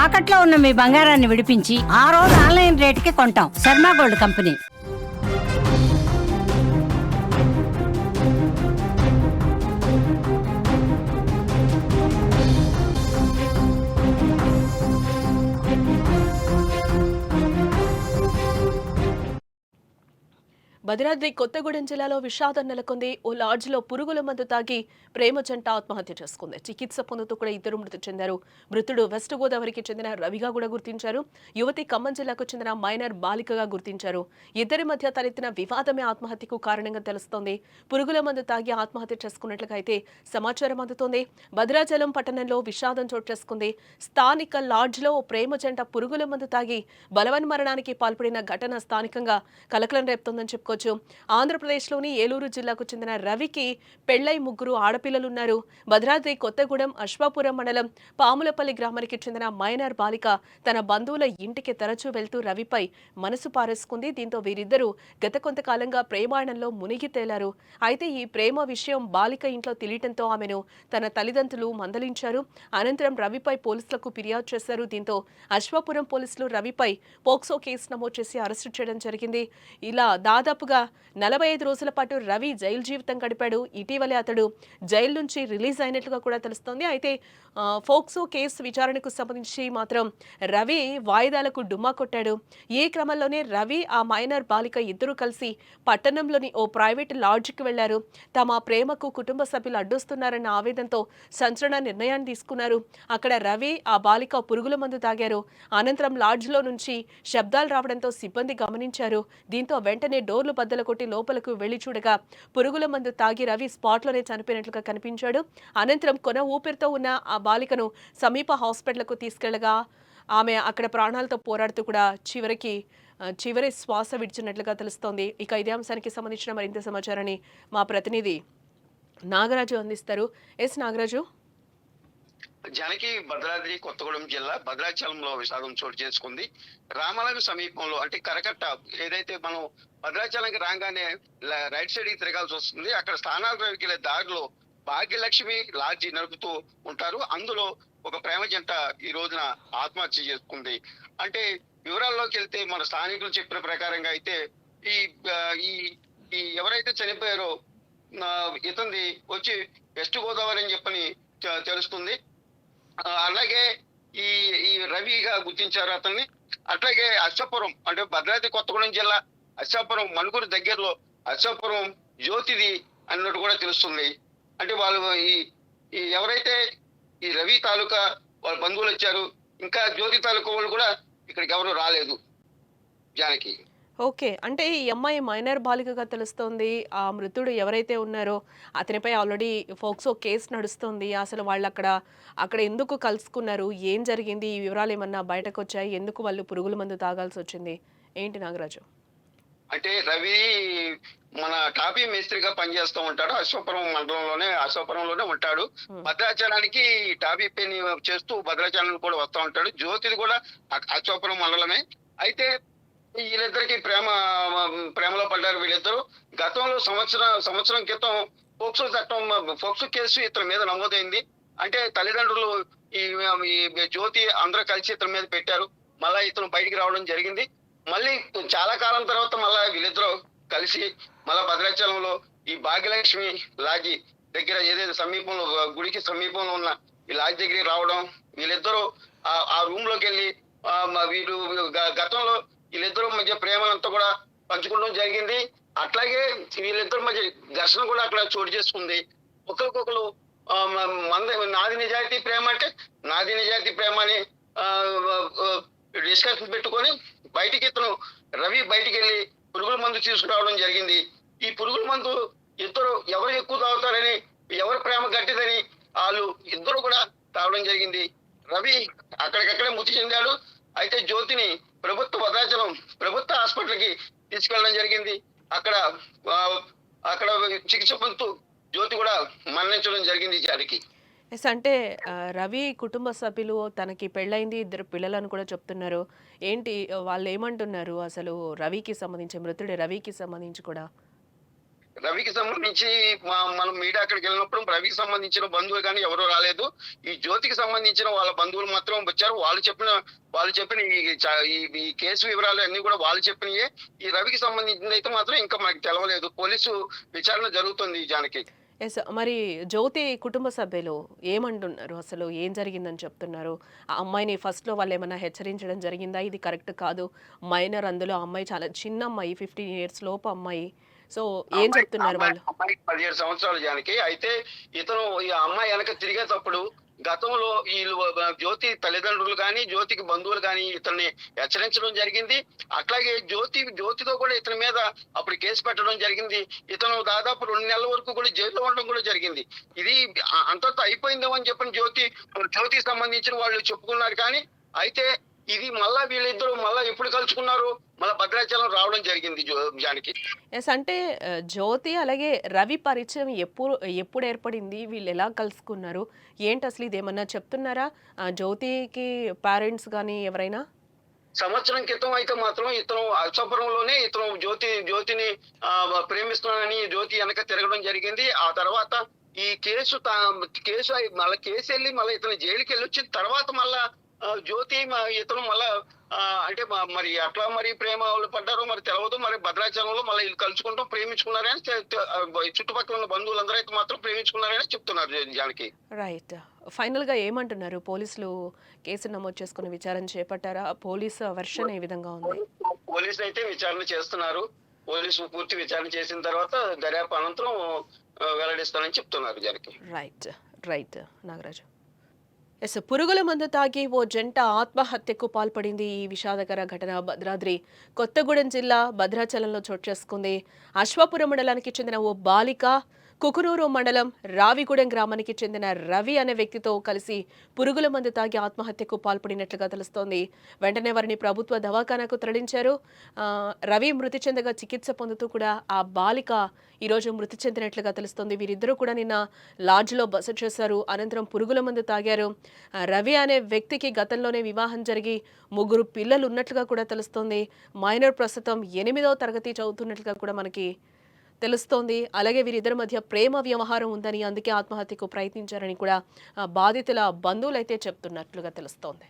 తాకట్లో ఉన్న మీ బంగారాన్ని విడిపించి ఆ రోజు ఆన్లైన్ రేటుకి కొంటాం. Sharma gold company. భద్రాద్రి కొత్తగూడెం జిల్లాలో విషాదం నెలకొంది. ఓ లాడ్జ్లో పురుగుల మందు తాగి ప్రేమ జంట ఆత్మహత్య చేసుకుంది. చికిత్స పొందుతూ కూడా ఇద్దరు మృతి చెందారు. మృతుడు వెస్ట్ గోదావరికి చెందిన రవిగా కూడా గుర్తించారు. యువతి ఖమ్మం జిల్లాకు చెందిన మైనర్ బాలికగా గుర్తించారు. ఇద్దరి మధ్య తలెత్తిన వివాదమే ఆత్మహత్యకు కారణంగా తెలుస్తోంది. పురుగుల మందు తాగి ఆత్మహత్య చేసుకున్నట్లుగా అయితే సమాచారం అందుతోంది. భద్రాచలం పట్టణంలో విషాదం చోటు చేసుకుంది. స్థానిక లాడ్జ్లో ఓ ప్రేమ జంట పురుగుల మందు తాగి బలవన్మరణానికి పాల్పడిన ఘటన స్థానికంగా కలకలం రేపుతోందని చెప్పుకోవచ్చు. ఆంధ్రప్రదేశ్లోని ఏలూరు జిల్లాకు చెందిన రవికి పెళ్లై 3 ఆడపిల్లలున్నారు. భద్రాద్రి కొత్తగూడెం అశ్వాపురం మండలం పాములపల్లి గ్రామానికి చెందిన మైనర్ బాలిక తన బంధువుల ఇంటికి తరచూ వెళ్తూ రవిపై మనసు పారేసుకుంది. దీంతో వీరిద్దరూ గత కొంతకాలంగా ప్రేమాయణంలో మునిగి తేలారు. అయితే ఈ ప్రేమ విషయం బాలిక ఇంట్లో తెలియటంతో ఆమెను తన తల్లిదండ్రులు మందలించారు. అనంతరం రవిపై పోలీసులకు ఫిర్యాదు చేశారు. దీంతో అశ్వాపురం పోలీసులు రవిపై పోక్సో కేసు నమోదు చేసి అరెస్టు చేయడం జరిగింది. ఇలా దాదాపుగా 45 రోజుల పాటు రవి జైలు జీవితం గడిపాడు. ఇటీవలే అతడు జైలు నుంచి రిలీజ్ అయినట్లుగా కూడా తెలుస్తోంది. అయితే ఫోక్సో కేసు విచారణకు సంబంధించి మాత్రం రవి వాయిదాలకు డుమ్మా కొట్టాడు. ఈ క్రమంలోనే రవి ఆ మైనర్ బాలిక ఇద్దరూ కలిసి పట్టణంలోని ఓ ప్రైవేట్ లాడ్జికి వెళ్లారు. తమ ప్రేమకు కుటుంబ సభ్యులు అడ్డొస్తున్నారన్న ఆవేదనతో సంచలన నిర్ణయాన్ని తీసుకున్నారు. అక్కడ రవి ఆ బాలిక పురుగుల మందు తాగారు. అనంతరం లాడ్జ్లో నుంచి శబ్దాలు రావడంతో సిబ్బంది గమనించారు. దీంతో వెంటనే డోర్లు బద్దలు కొట్టి లోపలకు వెళ్లి చూడగా పురుగుల మందు తాగి రవి స్పాట్లోనే చనిపోయినట్లుగా కనిపించాడు. అనంతరం కొన ఊపిరితో ఉన్న ఆ బాలికను సమీప హాస్పిటల్కు తీసుకెళ్లగా ఆమె అక్కడ ప్రాణాలతో పోరాడుతూ కూడా చివరి శ్వాస విడిచినట్లుగా తెలుస్తోంది. ఇక ఇదే అంశానికి సంబంధించిన మరింత సమాచారాన్ని మా ప్రతినిధి నాగరాజు అందిస్తారు. ఎస్ నాగరాజు. జానకి, భద్రాద్రి కొత్తగూడెం జిల్లా భద్రాచలంలో విషాదం చోటు చేసుకుంది. రామనగర్ సమీపంలో అంటే కరకట్ట ఏదైతే మనం భద్రాచలంకి రాగానే రైట్ సైడ్ కి తిరగాల్సి వస్తుంది. అక్కడ స్థానాలకు వెళ్ళే దారిలో భాగ్యలక్ష్మి లాడ్జి నడుపుతూ ఉంటారు. అందులో ఒక ప్రేమ జంట ఈ రోజున ఆత్మహత్య చేసుకుంది. అంటే వివరాల్లోకి వెళ్తే మన స్థానికులు చెప్పిన ప్రకారంగా అయితే ఈ ఈ ఎవరైతే చనిపోయారో ఇతంది వచ్చి వెస్ట్ గోదావరి అని చెప్పని తెలుస్తుంది. అలాగే ఈ ఈ రవిగా గుర్తించారు అతన్ని. అట్లాగే అశ్వాపురం అంటే భద్రాద్రి కొత్తగూడెం జిల్లా అశ్వాపురం మణుగూరు దగ్గరలో అశ్వాపురం జ్యోతిది అన్నట్టు కూడా తెలుస్తుంది. అంటే వాళ్ళు ఈ ఎవరైతే ఈ రవి తాలూకా వాళ్ళ బంధువులు వచ్చారు, ఇంకా జ్యోతి తాలూకా వాళ్ళు కూడా ఇక్కడికి ఎవరు రాలేదు. జానకి, ఓకే. అంటే ఈ అమ్మాయి మైనర్ బాలికగా తెలుస్తోంది. ఆ మృతుడు ఎవరైతే ఉన్నారో అతనిపై ఆల్రెడీ ఫోక్సో కేసు నడుస్తుంది. అసలు వాళ్ళు అక్కడ ఎందుకు కలుసుకున్నారు, ఏం జరిగింది, ఈ వివరాలు ఏమన్నా బయటకు వచ్చాయి, ఎందుకు వాళ్ళు పురుగుల మందు తాగాల్సి వచ్చింది, ఏంటి నాగరాజు? అంటే రవి మన టాపీ మేస్త్రిగా పనిచేస్తూ ఉంటాడు. అశ్వాపురంలోనే ఉంటాడు. భద్రాచలానికి టాపీ పని చేస్తూ భద్రాచలానికి కూడా వస్తూ ఉంటాడు. జ్యోతిది కూడా అశ్వాపురం మండలమే. అయితే వీళ్ళిద్దరికి ప్రేమలో పడ్డారు వీళ్ళిద్దరు. గతంలో సంవత్సరం క్రితం పోక్సో కేసు ఇతని మీద నమోదైంది. అంటే తల్లిదండ్రులు ఈ జ్యోతి అందరూ కలిసి ఇతని మీద పెట్టారు. మళ్ళా ఇతను బయటికి రావడం జరిగింది. మళ్ళీ చాలా కాలం తర్వాత మళ్ళా వీళ్ళిద్దరూ కలిసి మళ్ళా భద్రాచలంలో ఈ భాగ్యలక్ష్మి లాడ్జి దగ్గర ఏదైతే సమీపంలో గుడికి సమీపంలో ఉన్న ఈ లాడ్జి దగ్గరికి రావడం, వీళ్ళిద్దరూ ఆ రూమ్ లోకి వెళ్ళి వీళ్ళు గతంలో వీళ్ళిద్దరూ మధ్య ప్రేమనంతా కూడా పంచుకోవడం జరిగింది. అట్లాగే వీళ్ళిద్దరి మధ్య ఘర్షణ కూడా అక్కడ చోటు చేసుకుంది. ఒకరికొకరు నాది నిజాయితీ ప్రేమ అని డిస్కషన్ పెట్టుకొని ఇతను రవి బయటికి వెళ్ళి పురుగుల మందు తీసుకురావడం జరిగింది. ఈ పురుగుల మందు ఎవరు ఎక్కువ తాగుతారని, ఎవరు ప్రేమ గట్టిదని వాళ్ళు ఇద్దరు కూడా తాగడం జరిగింది. రవి అక్కడికక్కడే మృతి చెందాడు. అయితే జ్యోతిని భద్రాచలం ప్రభుత్వ హాస్పిటల్కి తీసుకెళ్ళడం జరిగింది. అక్కడ చికిత్స పొందుతూ జ్యోతి కూడా మరణించడం జరిగింది. జారికి, ఎస్. అంటే రవి కుటుంబ సభ్యులు తనకి పెళ్ళైంది, 2 పిల్లలని కూడా చెప్తున్నారు. ఏంటి వాళ్ళు ఏమంటున్నారు అసలు మృతుడి రవికి సంబంధించి కూడా? రవికి సంబంధించి మనం మీడియా అక్కడికి వెళ్ళినప్పుడు రవికి సంబంధించిన బంధువులు కానీ ఎవరు రాలేదు. ఈ జ్యోతికి సంబంధించిన వాళ్ళ బంధువులు మాత్రం వచ్చారు. వాళ్ళు చెప్పిన ఈ కేసు వివరాలు అన్ని కూడా వాళ్ళు చెప్పినయే. ఈ రవికి సంబంధించింది అయితే మాత్రం ఇంకా మనకు తెలవలేదు. పోలీసు విచారణ జరుగుతుంది జానకి. ఎస్. మరి జ్యోతి కుటుంబ సభ్యులు ఏమంటున్నారు? అసలు ఏం జరిగిందని చెప్తున్నారు? ఆ అమ్మాయిని ఫస్ట్‌లో వాళ్ళేమన్నా హెచ్చరించడం జరిగిందా? ఇది కరెక్ట్ కాదు. మైనర్, అందులో ఆ అమ్మాయి చాలా చిన్న అమ్మాయి, 15 ఇయర్స్ లోపు అమ్మాయి. సో ఏం చెప్తున్నారు వాళ్ళు? అమ్మాయికి 17 సంవత్సరాలు జానకి. అయితే ఈ అమ్మాయి వెనక తిరిగేటప్పుడు గతంలో జ్యోతి తల్లిదండ్రులు గాని, జ్యోతికి బంధువులు గాని ఇతన్ని హెచ్చరించడం జరిగింది. అట్లాగే జ్యోతితో కూడా ఇతని మీద అప్పుడు కేసు పెట్టడం జరిగింది. ఇతను దాదాపు 2 నెలల వరకు కూడా జైల్లో ఉండడం కూడా జరిగింది. ఇది అంతటితో అయిపోయిందేమో అని చెప్పని జ్యోతికి సంబంధించిన వాళ్ళు చెప్పుకున్నారు. కానీ అయితే ఇది మళ్ళా వీళ్ళిద్దరూ మళ్ళా ఎప్పుడు కలుసుకున్నారు, మళ్ళా భద్రాచలం రావడం జరిగింది జానకి. ఎస్. అంటే జ్యోతి అలాగే రవి పరిచయం ఎప్పుడు ఏర్పడింది? వీళ్ళు ఎలా కలుసుకున్నారు? ఏంటి అసలు ఇదేమన్నా చెప్తున్నారా? జ్యోతికి పేరెంట్స్ గానీ ఎవరైనా? సంవత్సరం క్రితం అయితే మాత్రం ఇతను అల్సాపురంలోనే జ్యోతిని ప్రేమిస్తున్నానని జ్యోతి వెనక తిరగడం జరిగింది. ఆ తర్వాత ఈ కేసు మళ్ళీ కేసు వెళ్ళి మళ్ళీ ఇతను జైలుకి వెళ్ళి వచ్చిన తర్వాత మళ్ళా జ్యోతి ఇతను మళ్ళా అంటే మరి అట్లా మరి ప్రేమ పడ్డారో మరి తెలవదు. మరి భద్రాచలంలో మళ్ళీ వీళ్ళు కలుసుకుంటాం ప్రేమించుకున్నారని చుట్టుపక్కల ఉన్న బంధువులందరూ అయితే మాత్రం ప్రేమించుకున్నారని చెప్తున్నారు జానకి. రైట్. ఫైనల్‌గా ఏమంటున్నారు? పోలీసులు కేసు నమోదు చేసుకుని విచారణ చేపట్టారా? పోలీసు వెర్షన్ ఏ విధంగా ఉంది? పోలీసులు అయితే విచారణ చేస్తున్నారు. పోలీసు పూర్తి విచారణ చేసిన తర్వాత దర్యాప్తు అనంతరం వెల్లడిస్తానని చెప్తున్నారు Janaki. Right. Right. Nagaraju. Yes. పురుగుల మందు తాగి ఓ జంట ఆత్మహత్యకు పాల్పడింది. ఈ విషాదకర ఘటన భద్రాద్రి కొత్తగూడెం జిల్లా భద్రాచలంలో చోటు చేసుకుంది. అశ్వాపురం మండలానికి చెందిన ఓ బాలిక కుకునూరు మండలం రావిగూడెం గ్రామానికి చెందిన రవి అనే వ్యక్తితో కలిసి పురుగుల మందు తాగి ఆత్మహత్యకు పాల్పడినట్లుగా తెలుస్తోంది. వెంటనే వారిని ప్రభుత్వ దవాఖానాకు తరలించారు. రవి మృతి చెందగా చికిత్స పొందుతూ కూడా ఆ బాలిక ఈరోజు మృతి చెందినట్లుగా తెలుస్తోంది. వీరిద్దరూ కూడా నిన్న లాడ్జ్లో బస చేశారు. అనంతరం పురుగుల మందు తాగారు. రవి అనే వ్యక్తికి గతంలోనే వివాహం జరిగి 3 పిల్లలు ఉన్నట్లుగా కూడా తెలుస్తోంది. మైనర్ ప్రస్తుతం 8వ తరగతి చదువుతున్నట్లుగా కూడా మనకి తెలుస్తోంది. అలాగే వీరిద్దరి మధ్య ప్రేమ వ్యవహారం ఉందని, అందుకే ఆత్మహత్యకు ప్రయత్నించారని కూడా బాధితుల బంధువులైతే చెప్తున్నట్లుగా తెలుస్తోంది.